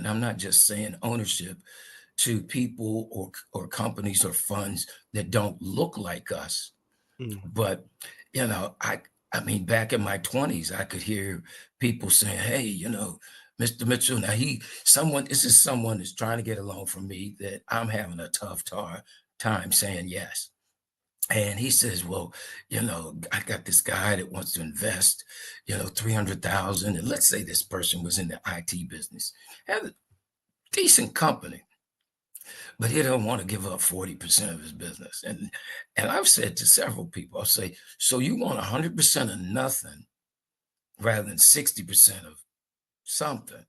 and I'm not just saying ownership, to people or companies or funds that don't look like us. Mm. But I mean, back in my 20s, I could hear people saying, "Hey, Mr. Mitchell, now this is someone that's trying to get a loan from me that I'm having a tough time saying yes." And he says, "Well, I got this guy that wants to invest, 300,000. And let's say this person was in the IT business, had a decent company, but he don't want to give up 40% of his business." And I've said to several people, I'll say, "So you want 100% of nothing rather than 60% of something,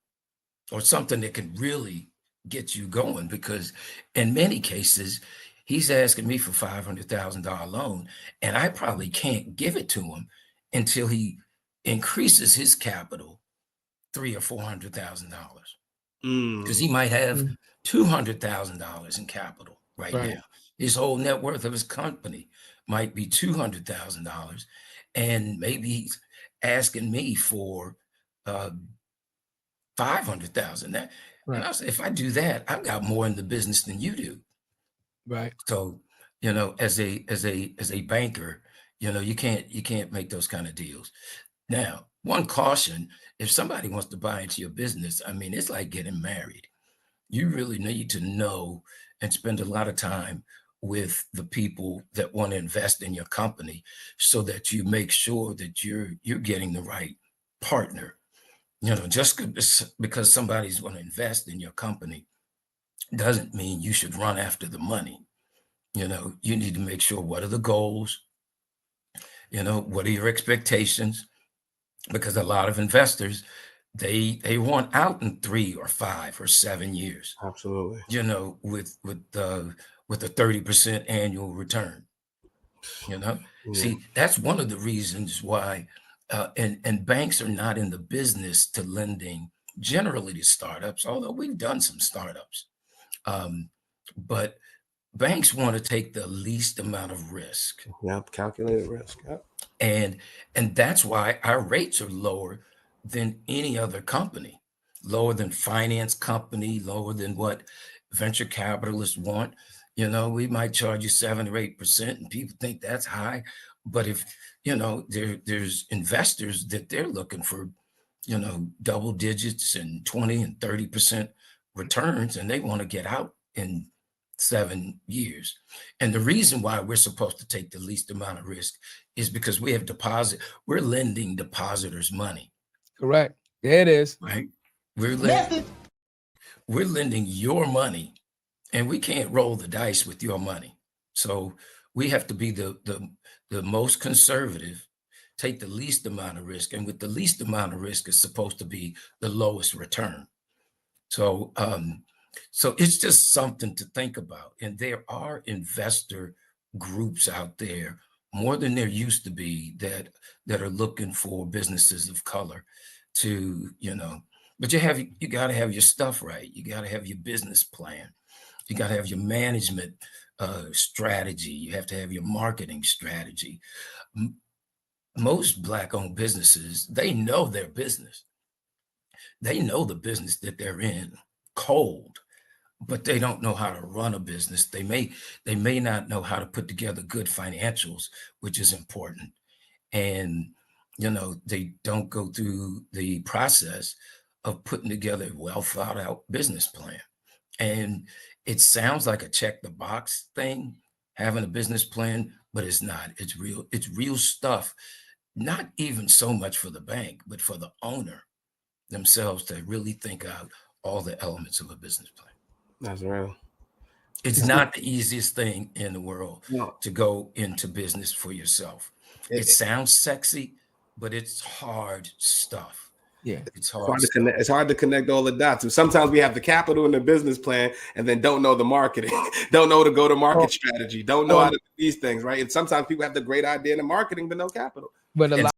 or something that can really get you going?" Because in many cases, he's asking me for $500,000 loan, and I probably can't give it to him until he increases his capital three or $400,000, because he Mm. might have Mm. $200,000 in capital right Right. now. His whole net worth of his company might be $200,000, and maybe he's asking me for uh, 500,000. And Right. I say, if I do that, I've got more in the business than you do. Right. So, as a banker, you can't make those kind of deals. Now, one caution: if somebody wants to buy into your business, I mean, it's like getting married. You really need to know and spend a lot of time with the people that want to invest in your company, so that you make sure that you're getting the right partner. Just because somebody's going to invest in your company doesn't mean you should run after the money. You need to make sure, what are the goals? What are your expectations? Because a lot of investors, they want out in 3 or 5 or 7 years, Absolutely. with a 30% annual return. Yeah. See, that's one of the reasons why, and banks are not in the business to lending generally to startups, although we've done some startups. Um, but banks want to take the least amount of risk, Yep. Calculated risk. Yep. and that's why our rates are lower than any other company, lower than finance company, lower than what venture capitalists want. We might charge you 7 or 8%, and people think that's high. But if there's investors that they're looking for, double digits and 20 and 30% returns, and they want to get out in 7 years. And the reason why we're supposed to take the least amount of risk is because we're lending depositors money, Correct. There it is. right? We're lending your money, and we can't roll the dice with your money. So we have to be the most conservative, take the least amount of risk, and with the least amount of risk is supposed to be the lowest return. So it's just something to think about. And there are investor groups out there, more than there used to be, that are looking for businesses of color to, but you got to have your stuff right. You got to have your business plan. You got to have your management strategy. You have to have your marketing strategy. Most Black-owned businesses, they know their business. They know the business that they're in cold, but they don't know how to run a business. They may not know how to put together good financials, which is important. And they don't go through the process of putting together a well thought out business plan. And it sounds like a check the box thing, having a business plan, but it's not. It's real stuff, not even so much for the bank, but for the owner themselves, to really think out all the elements of a business plan. That's real. It's not the easiest thing in the world No. to go into business for yourself. It sounds sexy, but it's hard stuff. Yeah. It's It's hard hard to stuff. connect. It's hard to connect all the dots. Sometimes we have the capital and the business plan, and then don't know the marketing, don't know the go-to-market strategy, don't know how to do these things, right? And sometimes people have the great idea in the marketing, but no capital. But a And lot